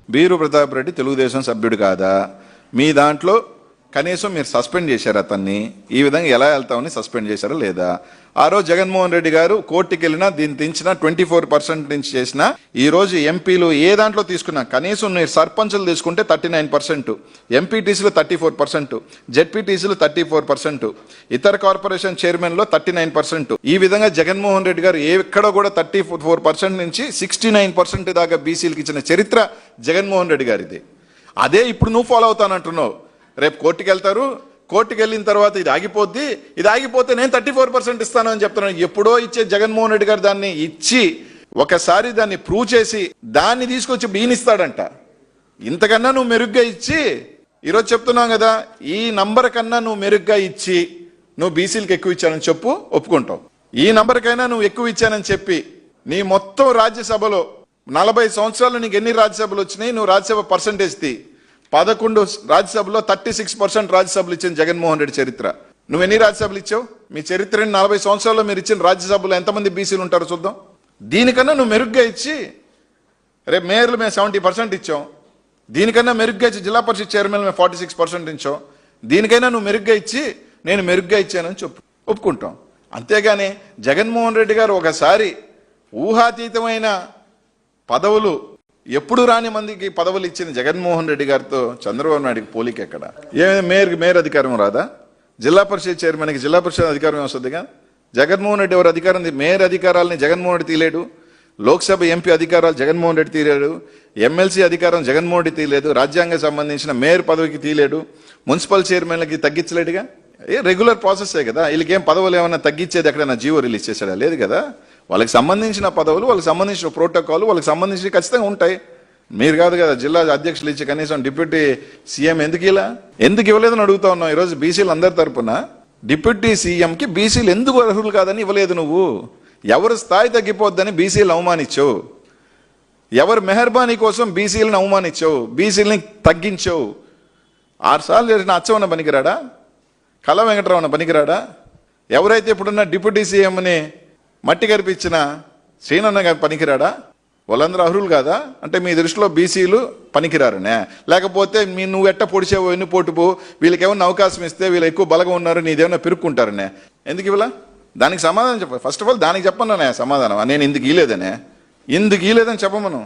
Beer Pratap Reddy Telugu Desam సభ్యుడు కాదా? మీ దాంట్లో కనీసం మీరు సస్పెండ్ చేశారు అతన్ని. ఈ విధంగా ఎలా వెళ్తామని సస్పెండ్ చేశారా లేదా? ఆ రోజు జగన్మోహన్ రెడ్డి గారు కోర్టుకి వెళ్ళినా దీన్ని తెంచిన 24% నుంచి చేసిన, ఈ రోజు ఎంపీలు ఏ దాంట్లో తీసుకున్నా కనీసం మీరు సర్పంచులు తీసుకుంటే 39%, ఎంపీటీసీలు 34%, జెడ్పీటీసీలు 34%, ఇతర కార్పొరేషన్ చైర్మన్లో 39%. ఈ విధంగా జగన్మోహన్ రెడ్డి గారు ఎక్కడో కూడా 34% నుంచి 69% దాకా బీసీలకు ఇచ్చిన చరిత్ర జగన్మోహన్ రెడ్డి గారిది. అదే ఇప్పుడు నువ్వు ఫాలో అవుతానంటున్నావు. రేపు కోర్టుకి వెళ్తారు, కోర్టుకి వెళ్ళిన తర్వాత ఇది ఆగిపోద్ది, ఇది ఆగిపోతే నేను 34% ఇస్తాను అని చెప్తున్నాను. ఎప్పుడో ఇచ్చే జగన్మోహన్ రెడ్డి గారు దాన్ని ఇచ్చి ఒకసారి దాన్ని ప్రూవ్ చేసి దాన్ని తీసుకొచ్చి ఈయనిస్తాడంట. ఇంతకన్నా నువ్వు మెరుగ్గా ఇచ్చి, ఈరోజు చెప్తున్నావు కదా, ఈ నంబర్ కన్నా నువ్వు మెరుగ్గా ఇచ్చి నువ్వు బీసీలకు ఎక్కువ ఇచ్చానని చెప్పు, ఒప్పుకుంటావు. ఈ నంబర్కైనా నువ్వు ఎక్కువ ఇచ్చానని చెప్పి నీ మొత్తం రాజ్యసభలో 40 సంవత్సరాలు నీకు ఎన్ని రాజ్యసభలు వచ్చినాయి, నువ్వు రాజ్యసభ పర్సంటేజ్ తీ. 11 రాజ్యసభలో 36% రాజ్యసభలు ఇచ్చిన జగన్మోహన్ రెడ్డి చరిత్ర. నువ్వు ఎన్ని రాజ్యసభలు ఇచ్చావు? మీ చరిత్రని 40 సంవత్సరాల్లో మీరు ఇచ్చిన రాజ్యసభలో ఎంతమంది బీసీలు ఉంటారో చూద్దాం. దీనికన్నా నువ్వు మెరుగ్గా ఇచ్చి, రేపు మేయర్లు మేము 70% ఇచ్చాం, దీనికన్నా మెరుగ్గా ఇచ్చి జిల్లా పరిషత్ చైర్మన్ మేము 46% ఇచ్చాం, దీనికైనా నువ్వు మెరుగ్గా ఇచ్చి నేను మెరుగ్గా ఇచ్చానని చెప్పు, ఒప్పుకుంటాం. అంతేగాని జగన్మోహన్ రెడ్డి గారు ఒకసారి ఊహాతీతమైన పదవులు, ఎప్పుడు రాని మందికి పదవులు ఇచ్చిన జగన్మోహన్ రెడ్డి గారితో చంద్రబాబు నాయుడికి పోలిక ఎక్కడ? ఏమైనా మేయర్ అధికారం రాదా? జిల్లా పరిషత్ చైర్మన్కి జిల్లా పరిషత్ అధికారం వస్తుందిగా. జగన్మోహన్ రెడ్డి ఎవరు అధికారం? మేయర్ అధికారాలని జగన్మోహన్ రెడ్డి తీయలేడు, లోక్సభ ఎంపీ అధికారాలు జగన్మోహన్ రెడ్డి తీయలేడు, ఎమ్మెల్సీ అధికారం జగన్మోహన్ రెడ్డి తీయలేదు, రాజ్యాంగం సంబంధించిన మేయర్ పదవికి తీయలేడు, మున్సిపల్ చైర్మన్లకి తగ్గించలేడుగా. రెగ్యులర్ ప్రాసెసే కదా. వీళ్ళకేం పదవులు ఏమన్నా తగ్గించేది ఎక్కడైనా జీవో రిలీజ్ చేశాడా? లేదు కదా. వాళ్ళకి సంబంధించిన పదవులు, వాళ్ళకి సంబంధించిన ప్రోటోకాల్, వాళ్ళకి సంబంధించి ఖచ్చితంగా ఉంటాయి. మీరు కాదు కదా జిల్లా అధ్యక్షులు ఇచ్చి కనీసం డిప్యూటీ సీఎం ఎందుకు ఇవ్వలేదని అడుగుతా ఉన్నావు. ఈరోజు బీసీలు అందరి తరపున డిప్యూటీ సీఎంకి బీసీలు ఎందుకు అర్హులు కాదని ఇవ్వలేదు నువ్వు? ఎవరు స్థాయి తగ్గిపోద్దని బీసీలు అవమానించావు, ఎవరు మెహర్బానీ కోసం బీసీలను అవమానించావు, బీసీలని తగ్గించావు. 6 సార్లు చేసిన అచ్చవన్న పనికిరాడా? కళ వెంకటరావు పనికిరాడా? ఎవరైతే ఇప్పుడున్న డిప్యూటీ సీఎంని మట్టి కనిపించిన శ్రీనన్న గారు పనికిరాడా? వాళ్ళందరూ అర్హులు కాదా? అంటే మీ దృష్టిలో బీసీలు పనికిరారనే? లేకపోతే నువ్వు ఎట్ట పొడిచావో ఎన్ని పోటుపో, వీళ్ళకి ఏమన్నా అవకాశం ఇస్తే వీళ్ళు ఎక్కువ బలంగా ఉన్నారు నీదేమన్నా పెరుక్కుంటారనే? ఎందుకు ఇవ్వలా? దానికి సమాధానం చెప్ప. ఫస్ట్ ఆఫ్ ఆల్ దానికి చెప్పన్నానే సమాధానం. నేను ఇందుకు ఇలేదని చెప్పమను.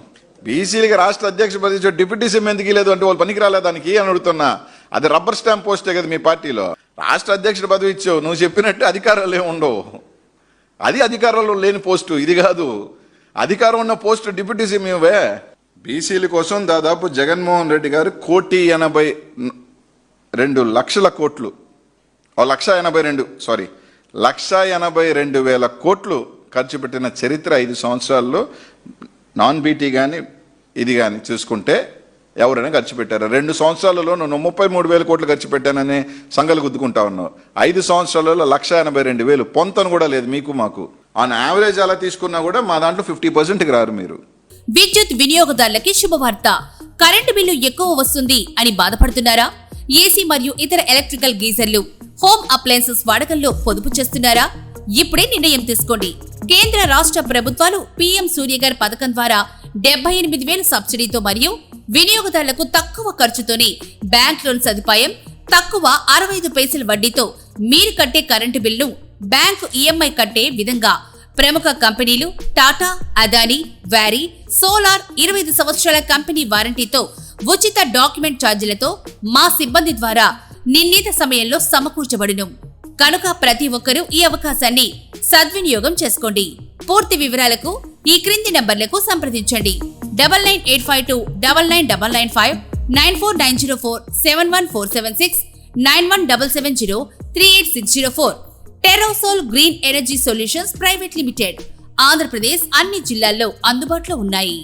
బీసీలకి రాష్ట్ర అధ్యక్ష పదవి డిప్యూటీ సీఎం ఎందుకు ఇలేదు అంటే వాళ్ళు పనికి రాలే దానికి అని అడుగుతున్నా. అది రబ్బర్ స్టాంప్ పోస్టే కదా మీ పార్టీలో. రాష్ట్ర అధ్యక్షుడి పదవి ఇచ్చావు, నువ్వు చెప్పినట్టు అధికారాలు ఏమి ఉండవు. అది అధికారంలో లేని పోస్టు, ఇది కాదు. అధికారం ఉన్న పోస్టు డిప్యూటీ సీఎం ఇవే. బీసీల కోసం దాదాపు జగన్మోహన్ రెడ్డి గారు 1,82,00,000 కోట్లు, 1,82,000 కోట్లు ఖర్చు పెట్టిన చరిత్ర 5 సంవత్సరాల్లో నాన్ బీటీ కానీ ఇది కానీ చూసుకుంటే ఎవరైనా ఖర్చు పెట్టారు. 2 సంవత్సరాలలో నువ్వు 33,000 కోట్లు ఖర్చు పెట్టానని సంఘాలు గుద్దుకుంటా ఉన్నావు. 5 సంవత్సరాలలో 1,82,000 పొంతను కూడా లేదు మీకు మాకు. ఆన్ యావరేజ్ అలా తీసుకున్నా కూడా మా దాంట్లో 50%కి రారు మీరు. విద్యుత్ వినియోగదారులకి శుభవార్త. కరెంటు బిల్లు ఎక్కువ వస్తుంది అని బాధపడుతున్నారా? ఏసీ మరియు ఇతర ఎలక్ట్రికల్ గీజర్లు, హోమ్ అప్లయన్సెస్ వాడకంలో పొదుపు చేస్తున్నారా? ఇప్పుడే నిర్ణయం తీసుకోండి. కేంద్ర రాష్ట్ర ప్రభుత్వాలు పీఎం సూర్యఘర్ పథకం ద్వారా 78,000 సబ్సిడీతో మరియు వినియోగదారులకు తక్కువ ఖర్చుతోనే బ్యాంక్ లోన్ సదుపాయం, తక్కువ 65 పైసల వడ్డీతో మీరు కట్టే కరెంటు బిల్లు బ్యాంకు ఈఎంఐ కట్టే విధంగా ప్రముఖ కంపెనీలు టాటా, అదానీ, వ్యారీ, సోలార్ 25 సంవత్సరాల కంపెనీ వారంటీతో ఉచిత డాక్యుమెంట్ ఛార్జీలతో మా సిబ్బంది ద్వారా నిర్ణీత సమయంలో సమకూర్చబడును. కనుక ప్రతి ఒక్కరూ ఈ అవకాశాన్ని సద్వినియోగం చేసుకోండి. పూర్తి వివరాలకు ఈ క్రింది నంబర్లకు సంప్రదించండి. 9985299995, 9490471476, 9177038604. Terosol green energy solutions private limited, Andhra Pradesh అన్ని జిల్లాల్లో అందుబాటులో ఉన్నాయి.